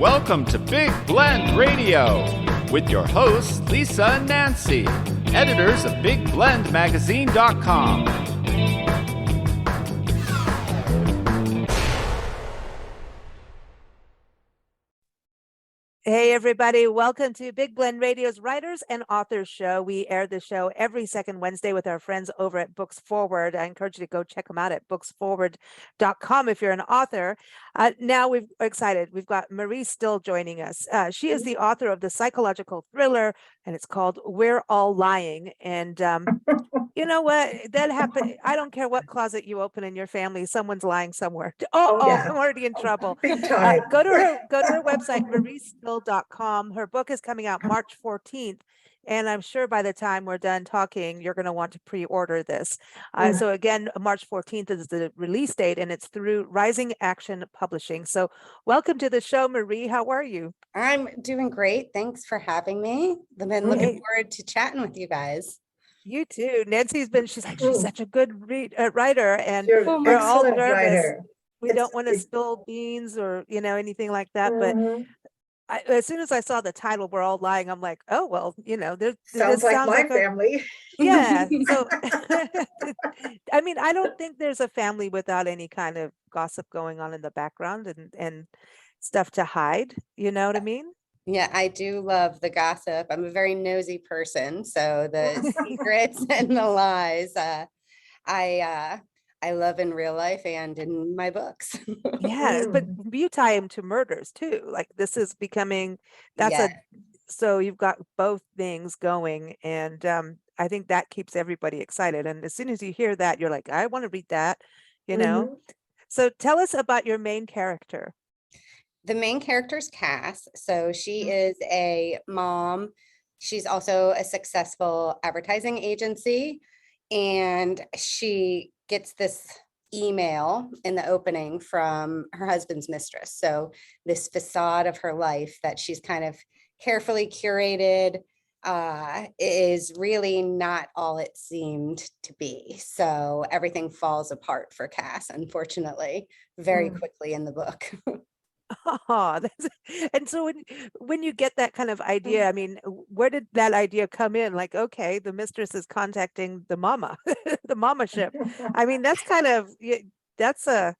Welcome to Big Blend Radio with your hosts, Lisa and Nancy, editors of BigBlendMagazine.com. Hey, everybody. Welcome to Big Blend Radio's Writers and Authors Show. We air the show every second Wednesday with our friends over at Books Forward. I encourage you to go check them out at booksforward.com if you're an author. Now we're excited. We've got Marie Still joining us. She is the author of the psychological thriller, and it's called We're All Lying. And you know what? That happened. I don't care what closet you open in your family. Someone's lying somewhere. Yeah. I'm already in trouble. Big time. Go to her website, mariestill.com. Her book is coming out March 14th. And I'm sure by the time we're done talking, you're going to want to pre-order this. So again, March 14th is the release date, and it's through Rising Action Publishing. So welcome to the show, Marie. How are you? I'm doing great. Thanks for having me. I've been looking forward to chatting with you guys. You too. She's such a good writer, and You're we're all excellent nervous. writer. We don't want to spill beans or, anything like that. But as soon as I saw the title, We're All Lying, I'm like, oh, well, Sounds like my family. Yeah. So, I mean, I don't think there's a family without any kind of gossip going on in the background and stuff to hide. You know what I mean? Yeah, I do love the gossip. I'm a very nosy person, so the secrets and the lies, I love in real life and in my books. Yeah, but you tie them to murders too. Like this is becoming, so you've got both things going, and I think that keeps everybody excited. And as soon as you hear that, you're like, I want to read that, So tell us about your main character. The main character's Cass. So she is a mom. She's also a successful advertising agency. And she gets this email in the opening from her husband's mistress. So this facade of her life that she's kind of carefully curated is really not all it seemed to be. So everything falls apart for Cass, unfortunately, very quickly in the book. Oh, and so when you get that kind of idea, I mean, where did that idea come in? Like, okay, the mistress is contacting the mama, the mama ship. I mean, that's kind of, that's a,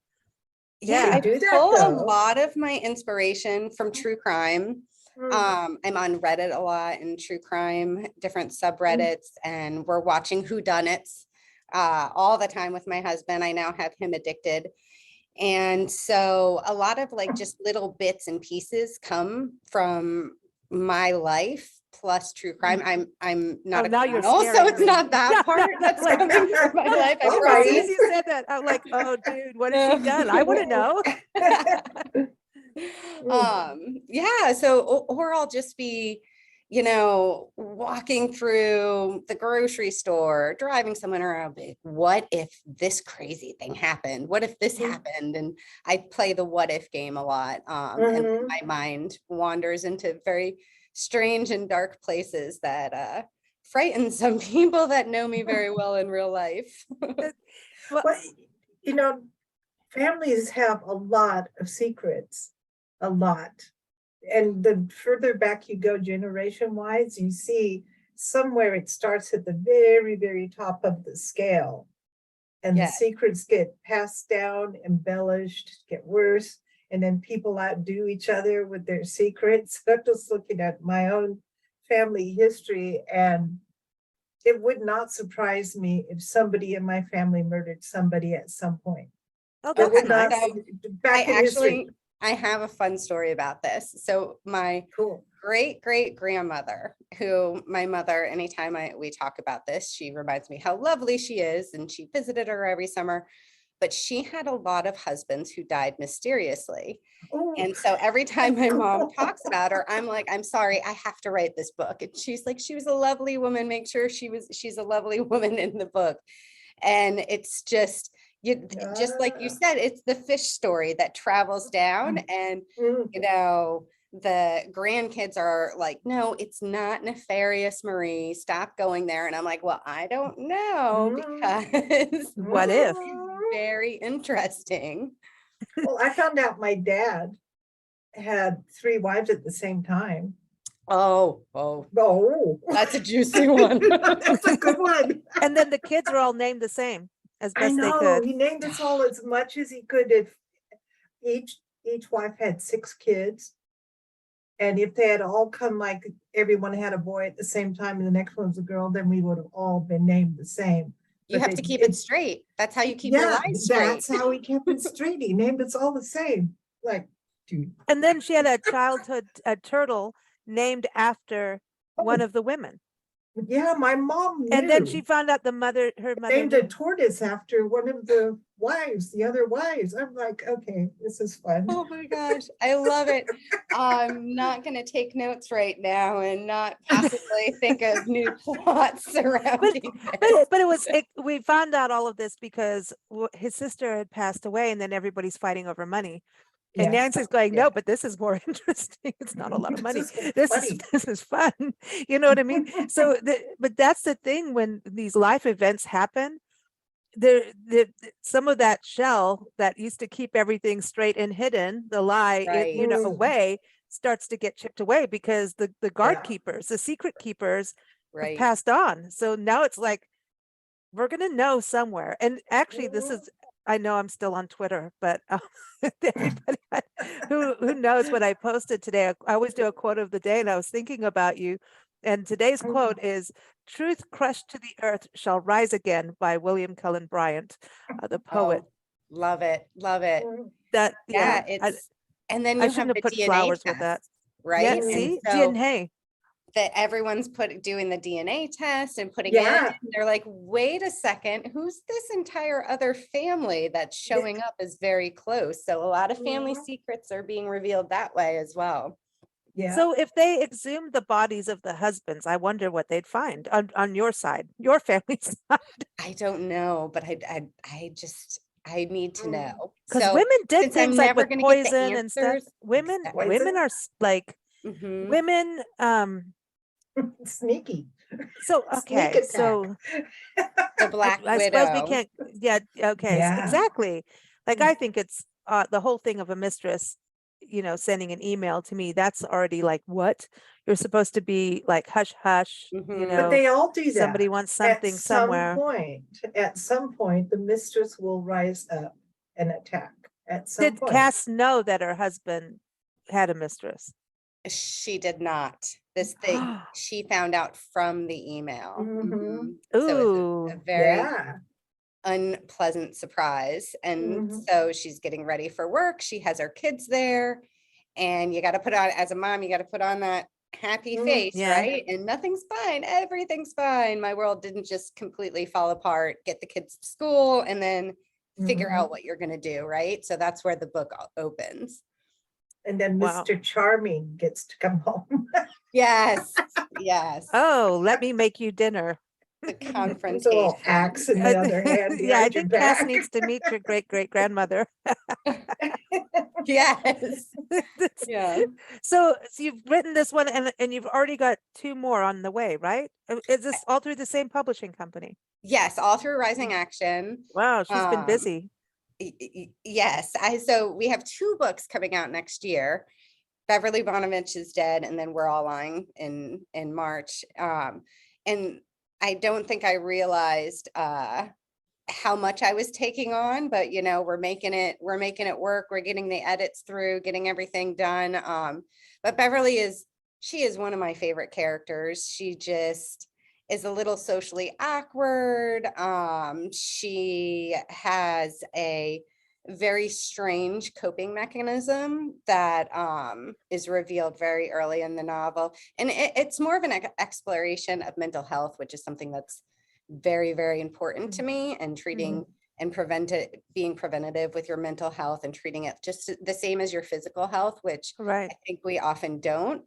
I pull a lot of my inspiration from true crime. I'm on Reddit a lot in true crime, different subreddits, and we're watching whodunits all the time with my husband. I now have him addicted. And so a lot of like just little bits and pieces come from my life plus true crime. I'm not a criminal, so it's not that part that's coming from my life. I promise. You said that, I'm like, oh dude, what has she done? I want to know. Or I'll just be walking through the grocery store, driving someone around, what if this crazy thing happened? What if this happened? And I play the what if game a lot. And my mind wanders into very strange and dark places that frighten some people that know me very well in real life. Well, families have a lot of secrets, a lot. And the further back you go generation-wise, you see somewhere it starts at the very, very top of the scale. And the secrets get passed down, embellished, get worse. And then people outdo each other with their secrets. I'm just looking at my own family history, and it would not surprise me if somebody in my family murdered somebody at some point. Oh, that's nice. I have a fun story about this. So my great grandmother, who my mother, anytime we talk about this, she reminds me how lovely she is, and she visited her every summer, but she had a lot of husbands who died mysteriously. And so every time my mom talks about her, I'm like, I'm sorry, I have to write this book. And she's like, she was a lovely woman. Make sure she's a lovely woman in the book. And it's just, just like you said, it's the fish story that travels down, and the grandkids are like, no, it's not nefarious, Marie, stop going there. And I'm like, well, I don't know, because what if? It's very interesting. Well, I found out my dad had 3 wives at the same time. Oh, that's a juicy one. That's a good one. And then the kids are all named the same as I best they know, could. he named us all as much as he could. If each wife had 6 kids, and if they had all come, like everyone had a boy at the same time and the next one was a girl, then we would have all been named the same. You But have to keep it straight. That's how you keep your lies straight. That's how he kept it straight. He named us all the same. Like, dude. And then she had a turtle named after one Oh, of the women. yeah, my mom And then knew. she found out her mother Named a knew. tortoise after one of the wives, the other wives. I'm like, okay, this is fun. Oh my gosh, I love it. I'm not going to take notes right now and not possibly think of new plots surrounding this. But we found out all of this because his sister had passed away, and then everybody's fighting over money. And Yeah. Nancy's going, Yeah. no, but this is more interesting. It's not a lot of money. This This is fun. You know what I mean? So, but that's the thing when these life events happen. Some of that shell that used to keep everything straight and hidden, the lie, Right. away, starts to get chipped away because the guard Yeah. keepers, the secret keepers, have Right. passed on. So now it's like we're gonna know somewhere. And actually, this is. I know I'm still on Twitter, but everybody who knows what I posted today, I always do a quote of the day, and I was thinking about you. And today's quote is, "Truth crushed to the earth shall rise again," by William Cullen Bryant, the poet. Oh, love it. Love it. That Yeah. And then you I have shouldn't the have put DNA flowers test, with that. right? Yeah, And see, so DNA. that everyone's doing the DNA test and putting Yeah. it in. They're like, wait a second, who's this entire other family that's showing up is very close. So a lot of family secrets are being revealed that way as well. Yeah. So if they exhumed the bodies of the husbands, I wonder what they'd find on your side, your family side. I don't know, but I need to know. Because So women did since I'm things like never with gonna get the poison and stuff. answers, Women Poison? are like Mhm. women. Sneaky. So Sneak okay, attack. so The Black I suppose we Widow. can't. Yeah. Okay. Yeah. Exactly. Like I think it's the whole thing of a mistress, sending an email to me. That's already like what you're supposed to be like hush hush. Mhm. But they all do that. Somebody wants something somewhere. At some point, the mistress will rise up and attack. At some Did point. Cass know that her husband had a mistress? She did not. This thing she found out from the email. Mhm. Mhm. So Ooh. it's a very Yeah. unpleasant surprise. And Mhm. so she's getting ready for work. She has her kids there. And you got to put on, as a mom, you got to put on that happy face, Yeah. right? And nothing's fine. Everything's fine. My world didn't just completely fall apart. Get the kids to school and then figure Mhm. out what you're going to do, right? So that's where the book opens. And then Wow. Mr. Charming gets to come home. Yes. Yes. Oh, let me make you dinner. The There's a confrontation. little axe in the other hand. Yeah, I behind your think Cass back. needs to meet your great-great-grandmother. Yes. Yeah. So you've written this one and you've already got 2 more on the way, right? Is this all through the same publishing company? Yes. All through Rising Action. Wow, she's been busy. Yes. So we have 2 books coming out next year. Beverly Bonovich is dead, and then We're All Lying in March. And I don't think I realized how much I was taking on, but we're making it work. We're getting the edits through, getting everything done. But Beverly is one of my favorite characters. She just is a little socially awkward. She has a very strange coping mechanism that is revealed very early in the novel. And it's more of an exploration of mental health, which is something that's very, very important to me, and treating and being preventative with your mental health and treating it just the same as your physical health, which Right. I think we often don't.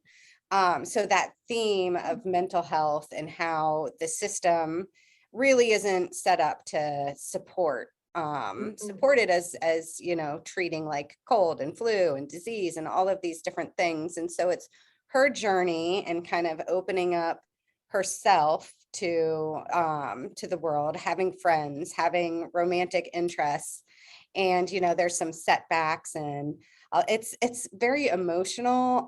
So that theme of mental health and how the system really isn't set up to support it as treating like cold and flu and disease and all of these different things. And so it's her journey and kind of opening up herself to the world, having friends, having romantic interests, and there's some setbacks, and it's very emotional.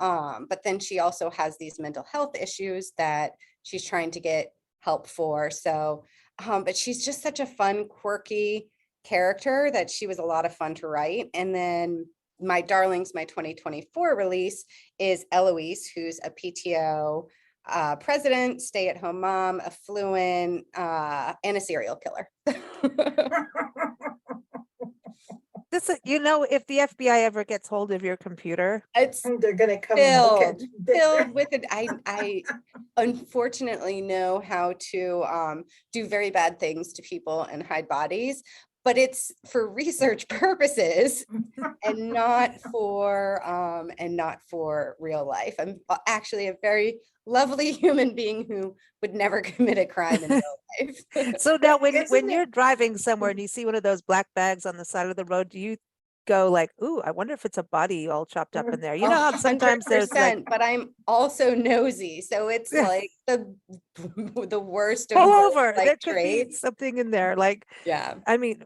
But then she also has these mental health issues that she's trying to get help for. So, but she's just such a fun, quirky character that she was a lot of fun to write. And then my darlings, my 2024 release is Eloise, who's a PTO president, stay-at-home mom, affluent, and a serial killer. This, if the FBI ever gets hold of your computer, they're gonna come and look at filled with it. I unfortunately know how to do very bad things to people and hide bodies, but it's for research purposes and not for real life. I'm actually a very lovely human being who would never commit a crime in real life. So now when you're driving somewhere and you see one of those black bags on the side of the road, do you go like, ooh, I wonder if it's a body all chopped up in there? You know how sometimes there's like, but I'm also nosy, so it's like the worst of pull both, over, like, there could be traits. something in there. Like, Yeah. I mean,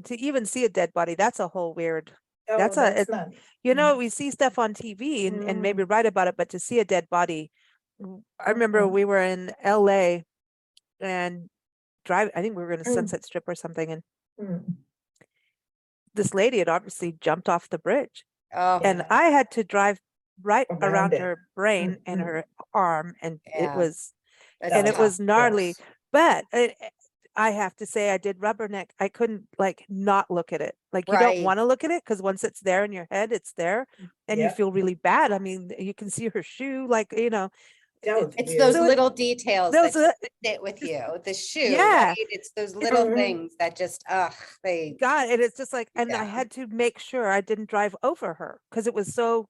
to even see a dead body, that's a whole weird. Oh, That's not. we see stuff on TV and maybe write about it, but to see a dead body, I remember we were in LA and I think we were in a Sunset Strip or something, and this lady had obviously jumped off the bridge, and I had to drive right around her brain and her arm, and it was gnarly. Yes. But I have to say, I did rubberneck. I couldn't not look at it. Like, you don't want to look at it because once it's there in your head, it's there, and you feel really bad. I mean, you can see her shoe, it's those little details that sit with you. The shoe, right? It's those little things that just they God, and it's just like, and I had to make sure I didn't drive over her because it was so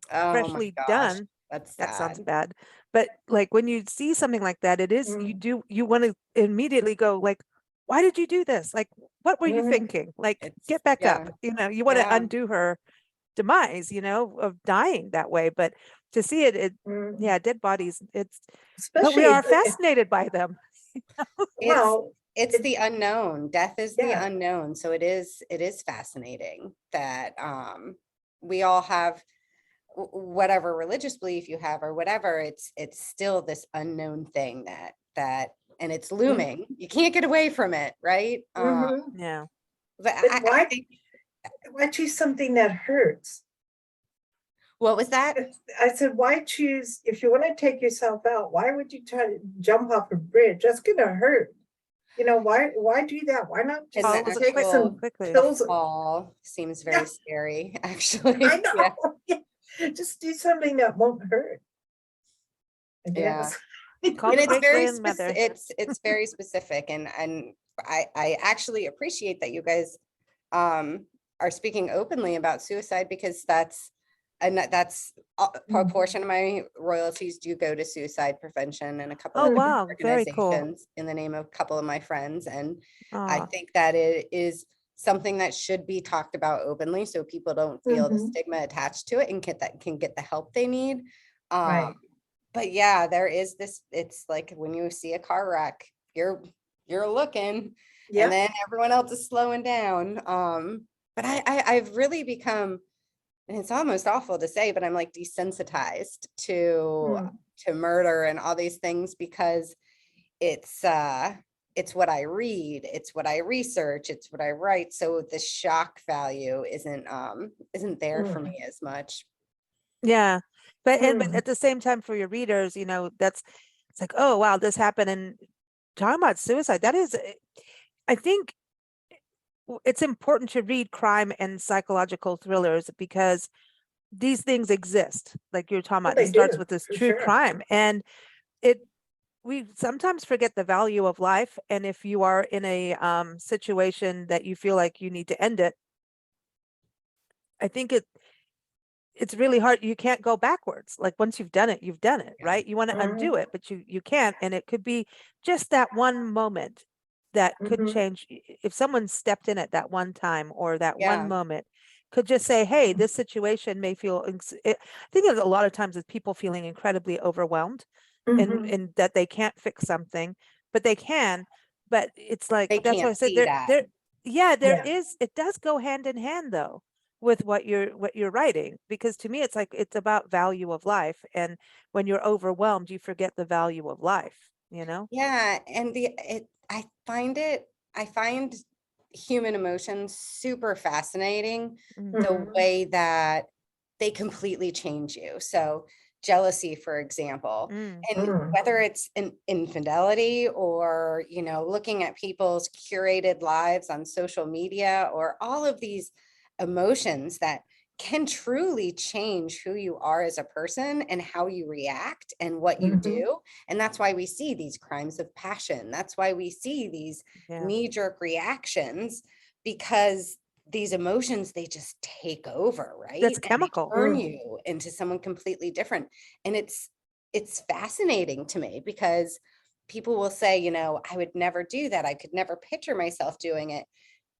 freshly done. That's that sounds bad, but like when you see something like that, it is you want to immediately go like, why did you do this? Like, what were you thinking? Like, get back up. You want to undo her demise, of dying that way. But to see it, dead bodies, but we are fascinated by them. It's the unknown. Death is the unknown. So it is fascinating that we all have whatever religious belief you have or whatever. It's still this unknown thing that and it's looming. You can't get away from it, right? Yeah. But why choose something that hurts? What was that? I said, why choose, if you want to take yourself out, why would you try to jump off a bridge? That's gonna hurt. Why do that? Why not just take some pills? Fall seems very scary, actually. I know. Just do something that won't hurt. And it's very specific. It's very specific, and I actually appreciate that you guys are speaking openly about suicide, because that's a portion of my royalties do go to suicide prevention and a couple of organizations in the name of a couple of my friends, and I think that it is something that should be talked about openly so people don't feel the stigma attached to it and can get the help they need. But yeah, there is this, it's like when you see a car wreck, you're looking and then everyone else is slowing down. But I've really become, and it's almost awful to say, but I'm like desensitized to murder and all these things, because it's what I read, it's what I research, it's what I write. So the shock value isn't there for me as much. Yeah. But at the same time, for your readers, it's like, oh wow, this happened. And talking about suicide, that is, I think it's important to read crime and psychological thrillers, because these things exist. Like you're talking about, it starts with this true crime, and we sometimes forget the value of life. And if you are in a situation that you feel like you need to end it, I think it's really hard. You can't go backwards. Like once you've done it, right? You want to undo it, but you can't. And it could be just that one moment that could change. If someone stepped in at that one time, or that one moment could just say, hey, this situation may feel, I think there's a lot of times with people feeling incredibly overwhelmed and that they can't fix something, but they can. But it's like, that's why I said yeah, Yeah. it does go hand in hand though with what you're writing, because to me it's like it's about value of life, and when you're overwhelmed you forget the value of life, you know? Yeah, and I find human emotions super fascinating, the Mhm. way that they completely change you. So jealousy, for example, Mm. and Mm. whether it's an infidelity or, looking at people's curated lives on social media, or all of these emotions that can truly change who you are as a person and how you react and what you Mhm. do. And that's why we see these crimes of passion. That's why we see these Yeah. knee-jerk reactions, because these emotions, they just take over, right? That's And they chemical. turn you into someone completely different. And it's fascinating to me, because people will say, I would never do that. I could never picture myself doing it.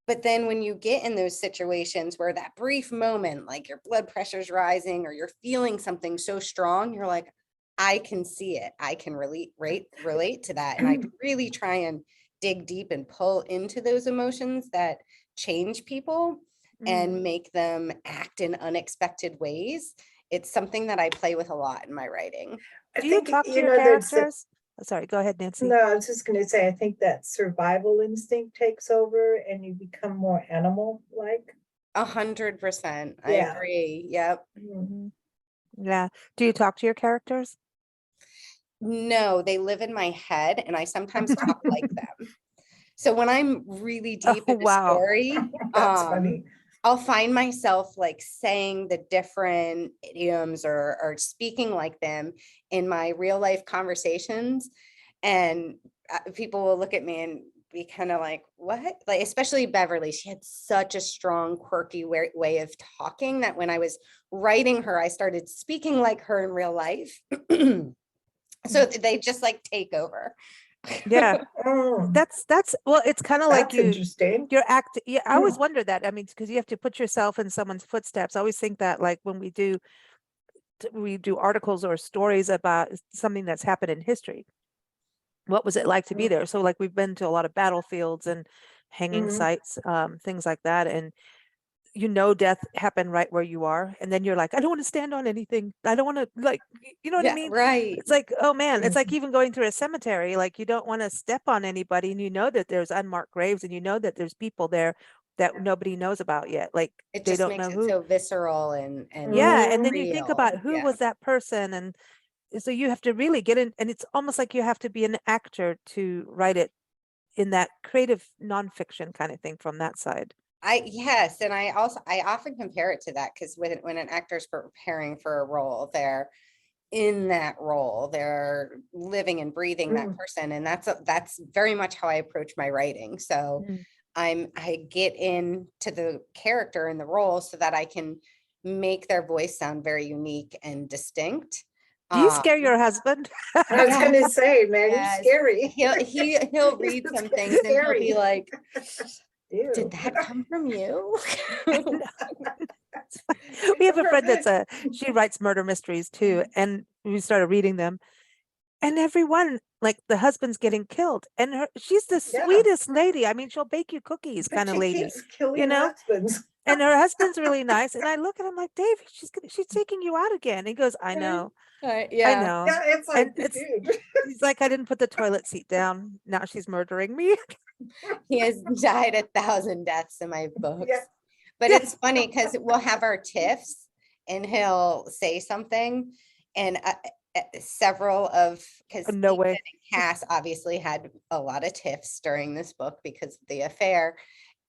But then when you get in those situations where that brief moment, like your blood pressure's rising or you're feeling something so strong, you're like, I can see it. I can relate to that. And I really try and dig deep and pull into those emotions that change people and make them act in unexpected ways. It's something that I play with a lot in my writing. I Do you think, talk to your that's characters? Oh, sorry, go ahead, Nancy. no, I was just going to say, I think that survival instinct takes over and you become more animal-like. 100%. I Yeah. agree. Yep. Mhm. Yeah. Do you talk to your characters? No, they live in my head and I sometimes talk like them. So when I'm really deep Oh, in the wow. story, That's funny. I'll find myself like saying the different idioms or speaking like them in my real life conversations. And people will look at me and be kind of like, what? Like, especially Beverly, she had such a strong, quirky way of talking that when I was writing her, I started speaking like her in real life. So they just like take over. Yeah. Oh, That's well, it's kind of like that's interesting. you're yeah, I always wonder that. I mean, because you have to put yourself in someone's footsteps. I always think that, like when we do articles or stories about something that's happened in history, what was it like to be there? So like we've been to a lot of battlefields and hanging Mhm. sites, things like that, and death happened right where you are, and then you're like, I don't want to stand on anything, I don't want to, like, you know what I Yeah, mean? right. It's like, oh man, it's Mhm. like even going through a cemetery, like you don't want to step on anybody, and that there's unmarked graves, and that there's people there that nobody knows about yet, like It they just don't makes know it who. so visceral and Yeah, and then you think real. about who Yeah. was that person, and so you have to really get in, and it's almost like you have to be an actor to write it in that creative nonfiction kind of thing from that side. Yes, and I often compare it to that, because when an actor's preparing for a role, they're in that role, they're living and breathing that Mm. person, and that's very much how I approach my writing. So Mm. Mm-hmm. I get into the character and the role so that I can make their voice sound very unique and distinct. Do you scare your husband? I was gonna Yes, say, man, you're yes. scary. He'll read some things and he'll be Scary. like, Ew. did that come from you? No. We have a friend she writes murder mysteries too, and we started reading them, and everyone, like the husband's getting killed, and she's the Yeah, sweetest lady. I mean, she'll bake you cookies but kind of she lady, keeps you killing know? husbands. And her husband's really nice. And I look at him like, Dave, she's taking you out again. And he goes, I know, I Yeah. know. Yeah, it's And like, dude. he's like, I didn't put the toilet seat down. Now she's murdering me. He has died 1,000 deaths in my books. Yeah. But Yeah. it's funny because we'll have our tiffs and he'll say something, and several of, because No way. Cass obviously had a lot of tiffs during this book because of the affair.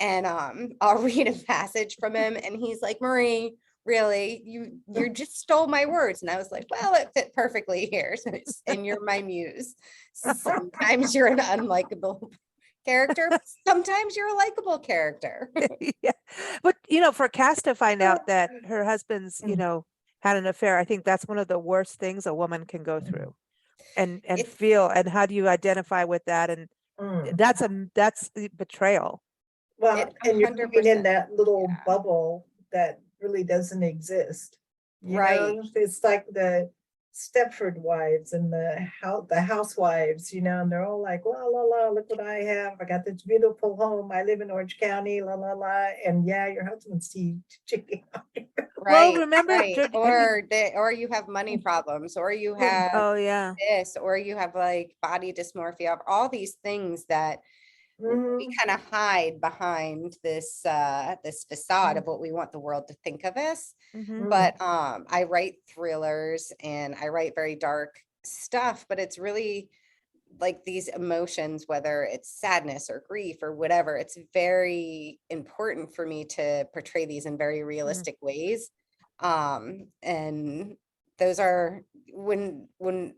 And I'll read a passage from him and he's like, Marie, really, you just stole my words. And I was like, well, it fit perfectly here. And you're my muse. Sometimes you're an unlikable character, sometimes you're a likable character. Yeah. But, for Cass to find out that her husband's, had an affair, I think that's one of the worst things a woman can go through and feel. And how do you identify with that? And Mm. that's the betrayal. Well, and you're living in 100%. that little Yeah. bubble that really doesn't exist. Right. It's like Stepford wives and the housewives, you know, and they're all like, la la la, look what I have. I got this beautiful home. I live in Orange County, la la la. And yeah, your husband's cheating on you. Well, Right, remember, right. I mean, Or you have money problems, or you have oh yeah. this, or you have like body dysmorphia, all these things that we Mhm. kind of hide behind this this facade of what we want the world to think of us. Mhm. But I write thrillers and I write very dark stuff, but it's really like these emotions, whether it's sadness or grief or whatever, it's very important for me to portray these in very realistic ways. And those are when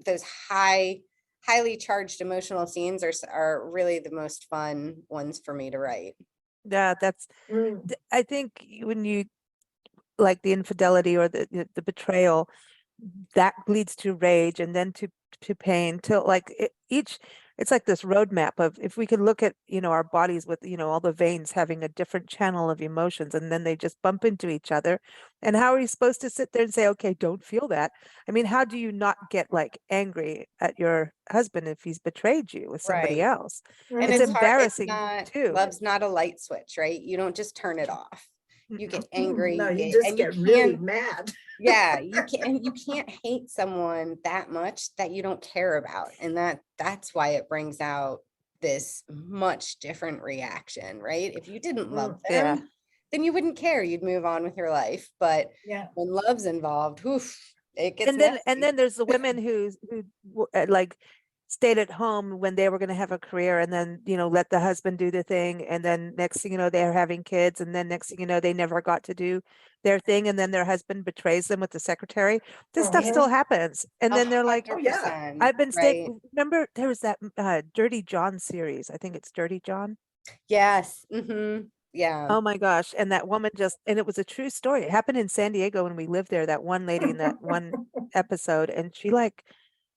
those highly charged emotional scenes are really the most fun ones for me to write. Yeah, that's, Mm. I think when you like the infidelity or the betrayal, that leads to rage and then to pain till like each, it's like this roadmap of if we could look at, you know, our bodies with, you know, all the veins having a different channel of emotions and then they just bump into each other. And how are you supposed to sit there and say, okay, don't feel that? I mean, how do you not get like angry at your husband if he's betrayed you with somebody Right. else? And It's it's hard, it's embarrassing not, too. love's not a light switch, right? You don't just turn it off. You get angry, No, you you get, just and you get really can't, mad. yeah, you can't hate someone that much that you don't care about. And that's why it brings out this much different reaction, right? If you didn't love Yeah. them, then you wouldn't care. You'd move on with your life. But Yeah. when love's involved, oof, it gets And messy. then there's the women like stayed at home when they were going to have a career and then, you know, let the husband do the thing. And then next thing you know, they're having kids. And then next thing you know, they never got to do their thing. And then their husband betrays them with the secretary. This stuff still Mhm. happens. And then they're like, Oh, yeah. 100%, I've been right? remember there was that Dirty John series. I think it's Dirty John. Yes. Yeah. Oh my gosh. And that woman just, and it was a true story. It happened in San Diego when we lived there, that one lady in that one episode. And she like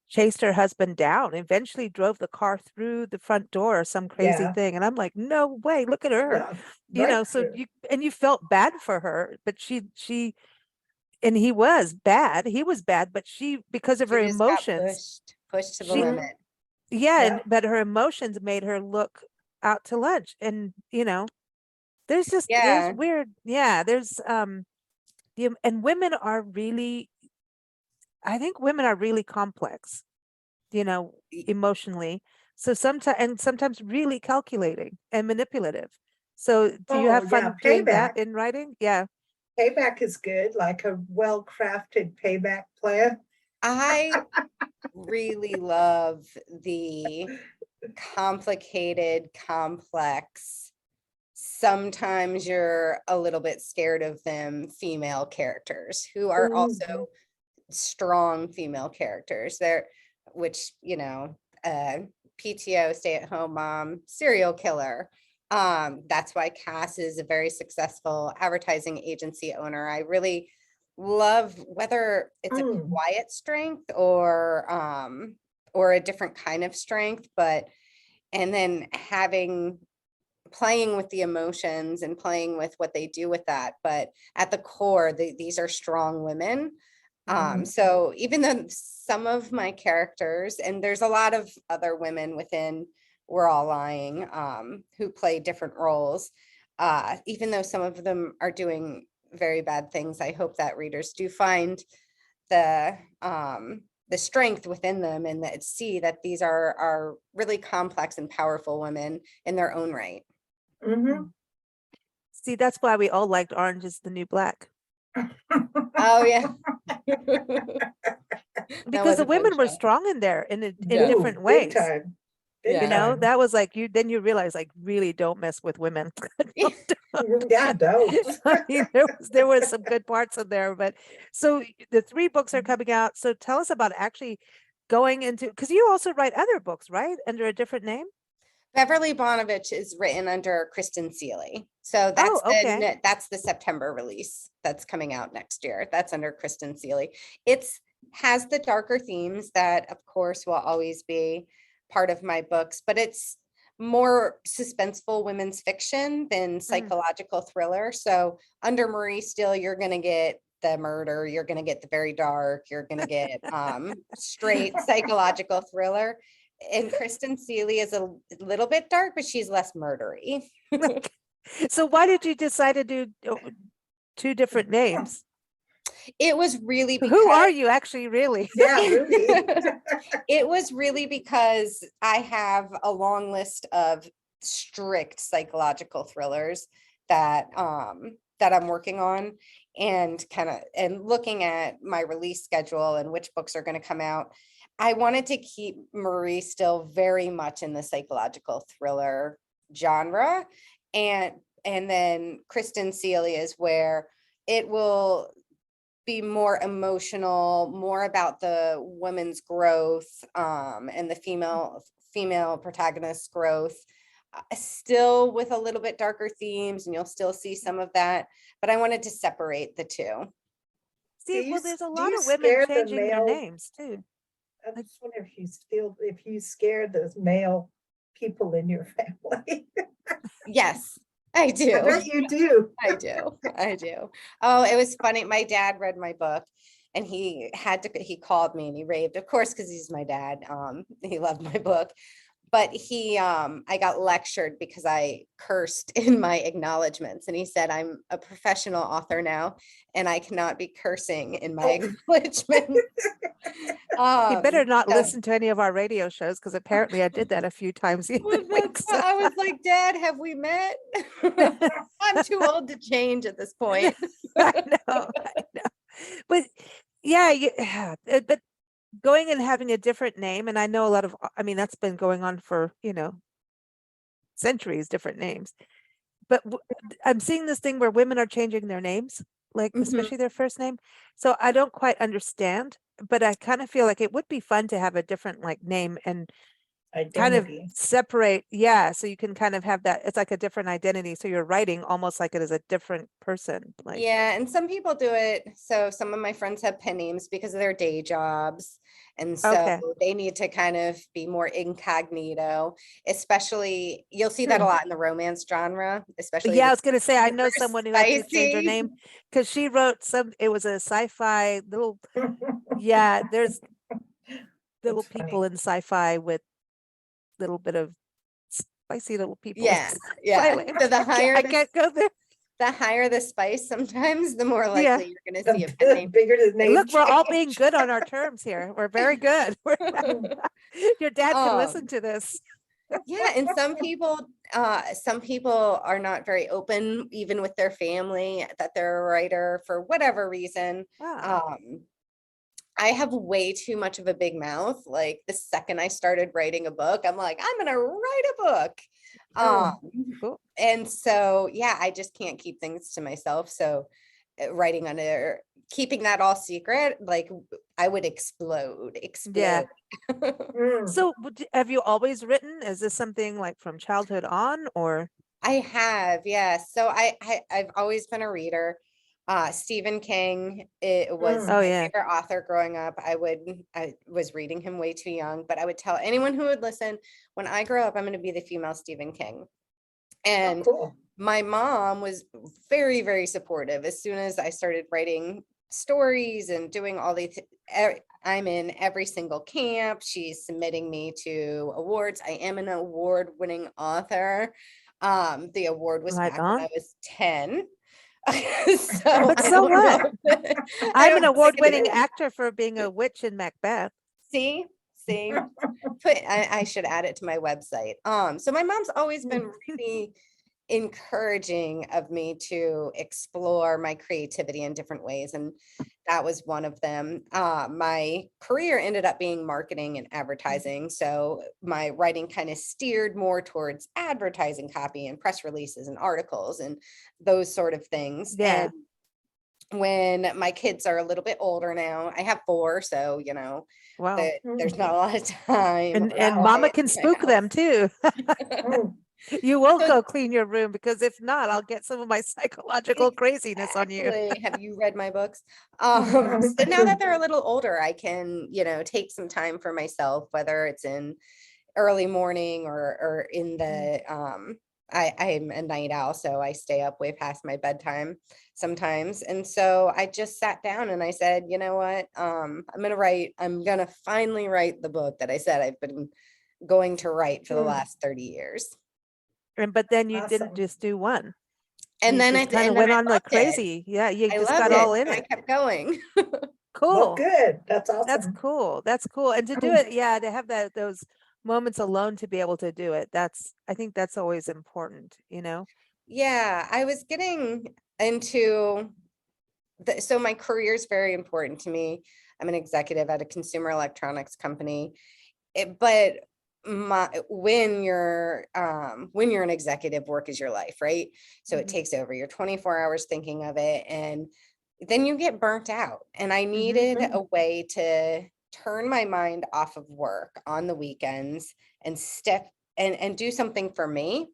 chased her husband down, eventually drove the car through the front door or some crazy Yeah. thing. And I'm like, no way, look at her. Yeah. You Right know, so through. you felt bad for her, but and he was bad. He was bad, but she, because of She her just got emotions, pushed to the she, Mhm. limit. yeah, Yeah. but her emotions made her look out to lunch. And, you know, there's Yeah. weird, yeah, there's, and women are really, I think women are really complex, you know, Y- emotionally. So sometimes really calculating and manipulative. So do you Oh, have yeah. fun doing that Payback. in writing? Yeah. Payback is good, like a well-crafted payback plan. I really love the complicated, complex, sometimes you're a little bit scared of them female characters who are Mhm. also strong female characters. They're, which, you know, PTO, stay-at-home mom, serial killer. That's why Cass is a very successful advertising agency owner. I really love whether it's a Mm. quiet strength or a different kind of strength, but and then having playing with the emotions and playing with what they do with that. But at the core, these are strong women. Mhm. So even though some of my characters, and there's a lot of other women within We're All Lying who play different roles, even though some of them are doing very bad things, I hope that readers do find the strength within them and that see that these are really complex and powerful women in their own right. Mhm. See, that's why we all liked Orange is the New Black. Oh yeah. That Because was the a fun women were show. strong in there in Yeah. different Ooh, big ways. time. Big Yeah. You know, time. that was like then you realize like really don't mess with women. Yeah, don't. I mean, there was some good parts in there, but so the 3 books are coming out. So tell us about actually going into, because you also write other books, right? Under a different name? Beverly Bonovich is written under Kristen Seeley. So Oh, okay. that's the September release that's coming out next year. That's under Kristen Seeley. It's has the darker themes that of course will always be part of my books, but it's more suspenseful women's fiction than psychological thriller. So under Marie Steele, you're going to get the murder, you're going to get the very dark, you're going to get straight psychological thriller. And Kristen Seeley is a little bit dark, but she's less murdery. So why did you decide to do two different names? It was really because, who are you actually, really? Yeah, really. It was really because I have a long list of strict psychological thrillers that I'm working on, and and looking at my release schedule and which books are going to come out. I wanted to keep Marie still very much in the psychological thriller genre, and then Kristen Seeley is where it will be more emotional, more about the woman's growth, and the female protagonist's growth, still with a little bit darker themes, and you'll still see some of that, but I wanted to separate the two. See, well, there's a lot of women changing their names too. I just wonder if you scare those male people in your family. Yes, I do. I bet you do. I do. Oh, it was funny. My dad read my book, and he called me and he raved, of course, because he's my dad. He loved my book. But I got lectured because I cursed in my acknowledgments, and he said, I'm a professional author now, and I cannot be cursing in my acknowledgments. You better not listen to any of our radio shows, because apparently I did that a few times. The other week, so. I was like, Dad, have we met? I'm too old to change at this point. I know. But yeah, but going and having a different name, and I know that's been going on for, centuries, different names. But I'm seeing this thing where women are changing their names, like especially their first name. So I don't quite understand, but I kind of feel like it would be fun to have a different name and kind of separate. Yeah. So you can kind of have that. It's like a different identity. So you're writing almost like it is a different person. Yeah. And some people do it. So some of my friends have pen names because of their day jobs. And so they need to kind of be more incognito, especially you'll see that a lot in the romance genre, especially. Yeah, I was going to say, I know someone who had to change her name because she wrote it was a sci-fi little, there's little people in sci-fi with little bit of spicy little people. Yeah. So the higher I can't go there. The higher the spice, sometimes the more likely you're going to see a pen name. Bigger the name. Look, we're all being good on our terms here. We're very good. Your dad can listen to this. Yeah, and some people are not very open, even with their family, that they're a writer for whatever reason. Wow. I have way too much of a big mouth. Like the second I started writing a book, I'm like, I'm going to write a book. Cool. And so, I just can't keep things to myself. So keeping that all secret, like I would explode. Yeah. So have you always written? Is this something like from childhood on, or? I have, yes. So I've always been a reader. Stephen King, it was my favorite author growing up. I was reading him way too young, but I would tell anyone who would listen, when I grow up, I'm going to be the female Stephen King. And my mom was very, very supportive. As soon as I started writing stories and doing all these, I'm in every single camp. She's submitting me to awards. I am an award-winning author. The award was back when I was 10. So what? I'm an award-winning actor for being a witch in Macbeth. See, I should add it to my website. So my mom's always been really encouraging of me to explore my creativity in different ways, and that was one of them. My career ended up being marketing and advertising, so my writing kind of steered more towards advertising copy and press releases and articles and those sort of things. And when my kids are a little bit older now, I have 4, so there's not a lot of time, and mama can spook them too. You will go clean your room, because if not, I'll get some of my psychological craziness on you. Have you read my books? So now that they're a little older, I can, take some time for myself, whether it's in early morning or in the I'm a night owl, so I stay up way past my bedtime sometimes. And so I just sat down and I said, you know what, I'm gonna finally write the book that I said I've been going to write for the last 30 years. But then you didn't Awesome. just do one. And You then just kind of went on like crazy. Yeah, you I just loved got all it. in I it. kept going. Well, Cool. good. That's That's awesome. cool. That's cool. And to do it, yeah, to have those moments alone to be able to do it. I think that's always important, you know? Yeah, I was getting into so my career is very important to me. I'm an executive at a consumer electronics company. But when you're an executive, work is your life, right? So it takes over your 24 hours thinking of it, and then you get burnt out. And I needed a way to turn my mind off of work on the weekends and step and do something for me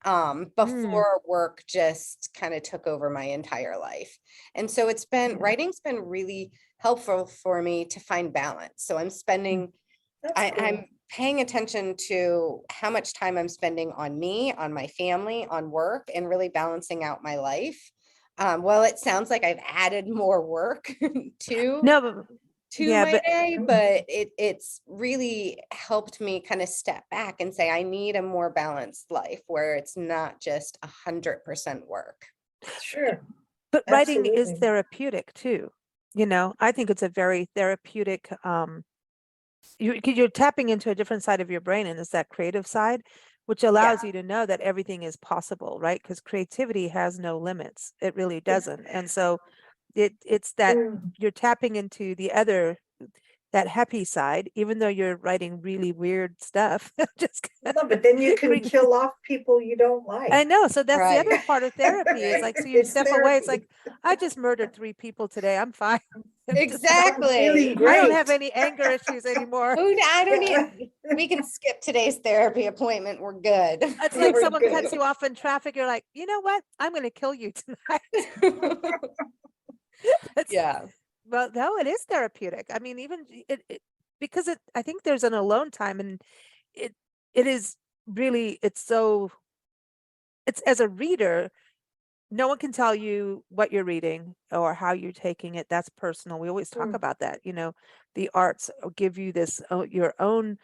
before work just kind of took over my entire life. And so writing's been really helpful for me to find balance. So I'm spending I'm paying attention to how much time I'm spending on me, on my family, on work, and really balancing out my life. Well, it sounds like I've added more work to my day, but it's really helped me kind of step back and say, I need a more balanced life where it's not just 100% work. Sure. But writing is therapeutic too. You know, I think it's a very therapeutic, you're tapping into a different side of your brain, and it's that creative side, which allows you to know that everything is possible, right? Because creativity has no limits. It really doesn't. And so it's that you're tapping into that happy side, even though you're writing really weird stuff. No, but then you can kill off people you don't like. I know. So that's the other part of therapy. Is like, so you step away. It's like, I just murdered 3 people today. I'm fine. Exactly. I don't have any anger issues anymore. We can skip today's therapy appointment. We're good. It's like someone cuts you off in traffic. You're like, you know what? I'm going to kill you tonight. Yeah. Well, no, it is therapeutic. I mean, even because I think there's an alone time, and it is really, it's as a reader, no one can tell you what you're reading or how you're taking it. That's personal. We always talk about that. You know, the arts give you this, your own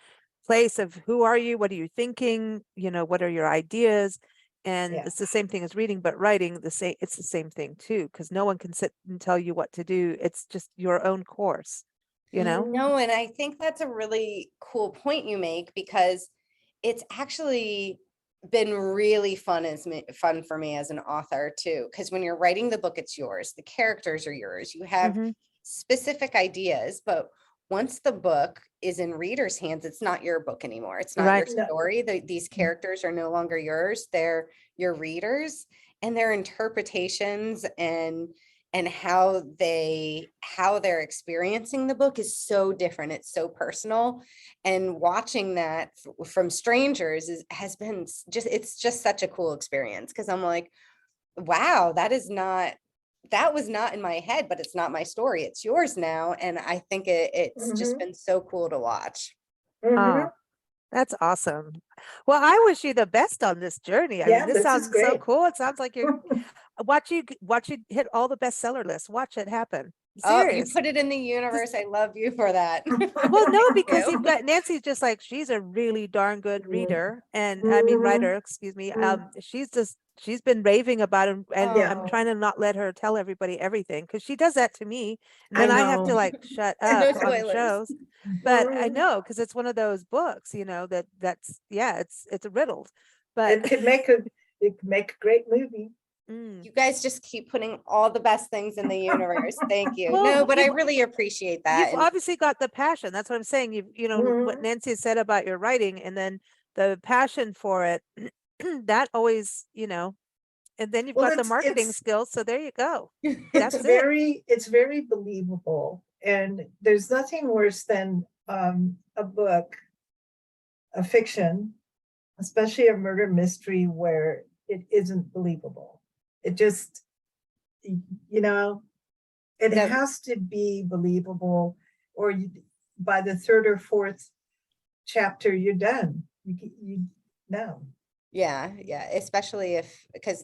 place of who are you? What are you thinking? You know, what are your ideas? And it's the same thing as reading, but writing it's the same thing too, because no one can sit and tell you what to do. It's just your own course, you know? No, and I think that's a really cool point you make, because it's actually been really fun for me as an author too, because when you're writing the book, it's yours. The characters are yours. You have specific ideas, but once the book is in readers' hands, it's not your book anymore. It's not your story. These characters are no longer yours. They're your readers, and their interpretations and how they're experiencing the book is so different. It's so personal, and watching that from strangers has been it's just such a cool experience, because I'm like, wow, that was not in my head, but it's not my story. It's yours now. And I think it's just been so cool to watch. Oh, that's awesome. Well, I wish you the best on this journey. I mean, this sounds so cool. It sounds like you're watch you hit all the bestseller lists. Watch it happen. Oh, you put it in the universe. I love you for that. Well, no, because you've got Nancy's just like, she's a really darn good reader, and I mean writer, excuse me. She's been raving about him, and I'm trying to not let her tell everybody everything, because she does that to me, and then I have to like shut up on shows. But I know, because it's one of those books, you know, that's it's riddled. But it could make a great movie. You guys just keep putting all the best things in the universe. Thank you. Well, but I really appreciate that. You've obviously got the passion. That's what I'm saying. You know what Nancy said about your writing, and then the passion for it, that always, you know, and then you've got the marketing skills. So there you go. It's very believable. And there's nothing worse than a book, a fiction, especially a murder mystery, where it isn't believable. It just, you know, it has to be believable, or by the 3rd or 4th chapter, you're done. You know. Yeah, especially because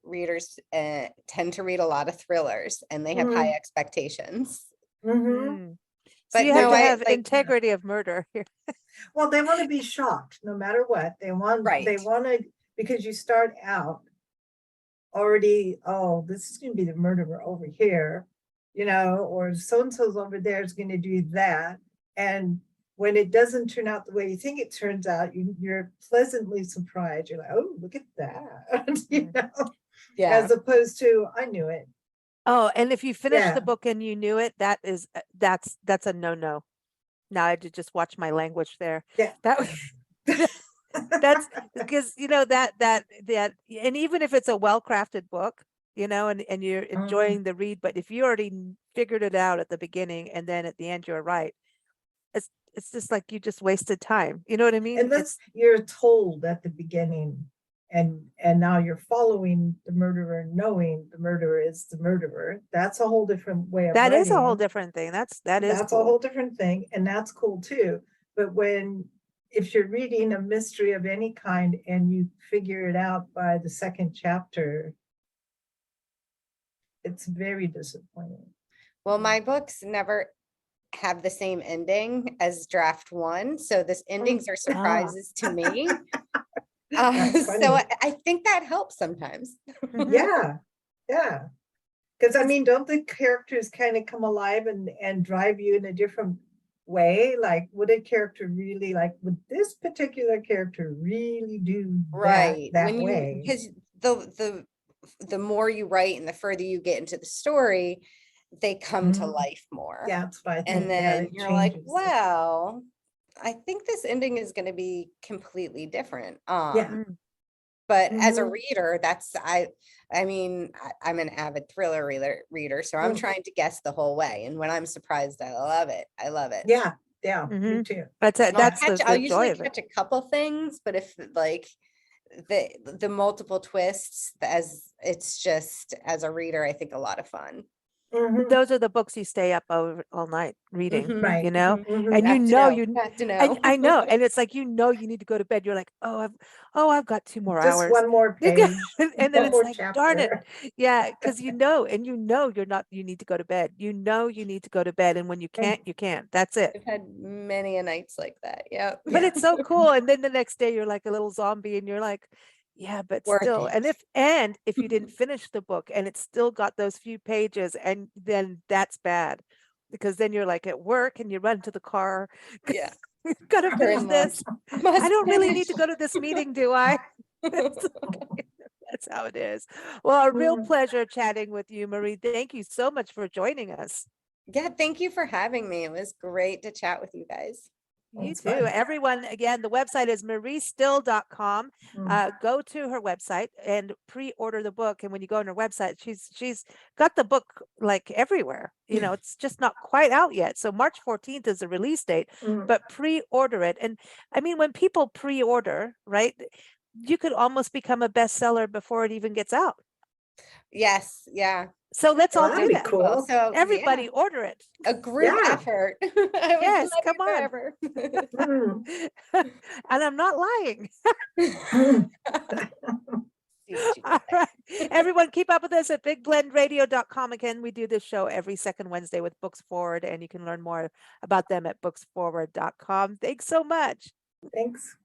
readers tend to read a lot of thrillers and they have high expectations. So But you have no, to I have like integrity of murder here. Well, they want to be shocked no matter what. They want to, because you start out already, oh, this is going to be the murderer over here, or so-and-so's over there is going to do that. And when it doesn't turn out the way you think it turns out, you're pleasantly surprised. You're like, oh, look at that, as opposed to, I knew it. Oh, and if you finish the book and you knew it, that's a no-no. Now I had to just watch my language there. Yeah. That's because, that, and even if it's a well-crafted book, and you're enjoying the read, but if you already figured it out at the beginning and then at the end you're right, it's just like you just wasted time. You know what I mean? And that's, you're told at the beginning, and now you're following the murderer, knowing the murderer is the murderer. That's a whole different way of that writing. is a whole different thing. That's cool. A whole different thing, and that's cool too. But if you're reading a mystery of any kind and you figure it out by the second chapter, it's very disappointing. Well, my books never have the same ending as draft one, so this endings are surprises to me. So I think that helps sometimes. Yeah, because don't the characters kind of come alive and drive you in a different way? Like, would a character really, would this particular character really do that way? Because the more you write and the further you get into the story, they come to life more. Yeah, that's what I think. And then you're like, wow, I think this ending is going to be completely different. But as a reader, I'm an avid thriller reader, so I'm trying to guess the whole way. And when I'm surprised, I love it. Yeah, me too. I'll usually catch a couple things, but if the multiple twists, as it's just, as a reader, I think a lot of fun. Those are the books you stay up all night reading, right? And I know, and it's like, you need to go to bed. You're like, I've got 2 more hours, just one more page, and then it's like, darn it, because you need to go to bed. You need to go to bed, and when you can't, you can't. That's it. I've had many a nights like that. Yeah, but it's so cool. And then the next day, you're like a little zombie, and you're like, yeah, but still, and if you didn't finish the book and it's still got those few pages, and then that's bad, because then you're like at work and you run to the car. Yeah, gotta finish this. I don't really need to go to this meeting, do I? That's how it is. Well, a real pleasure chatting with you, Marie. Thank you so much for joining us. Yeah, thank you for having me. It was great to chat with you guys. You too. Everyone, again, the website is mariestill.com. Go to her website and pre-order the book. And when you go on her website, she's got the book like everywhere. It's just not quite out yet. So March 14th is the release date, but pre-order it. And when people pre-order, right, you could almost become a bestseller before it even gets out. Yes. Yeah. So let's all do that. Cool. So everybody order it. A group effort. Yes, come on. And I'm not lying. All right. Everyone, keep up with us at bigblendradio.com. Again, we do this show every second Wednesday with Books Forward, and you can learn more about them at booksforward.com. Thanks so much. Thanks.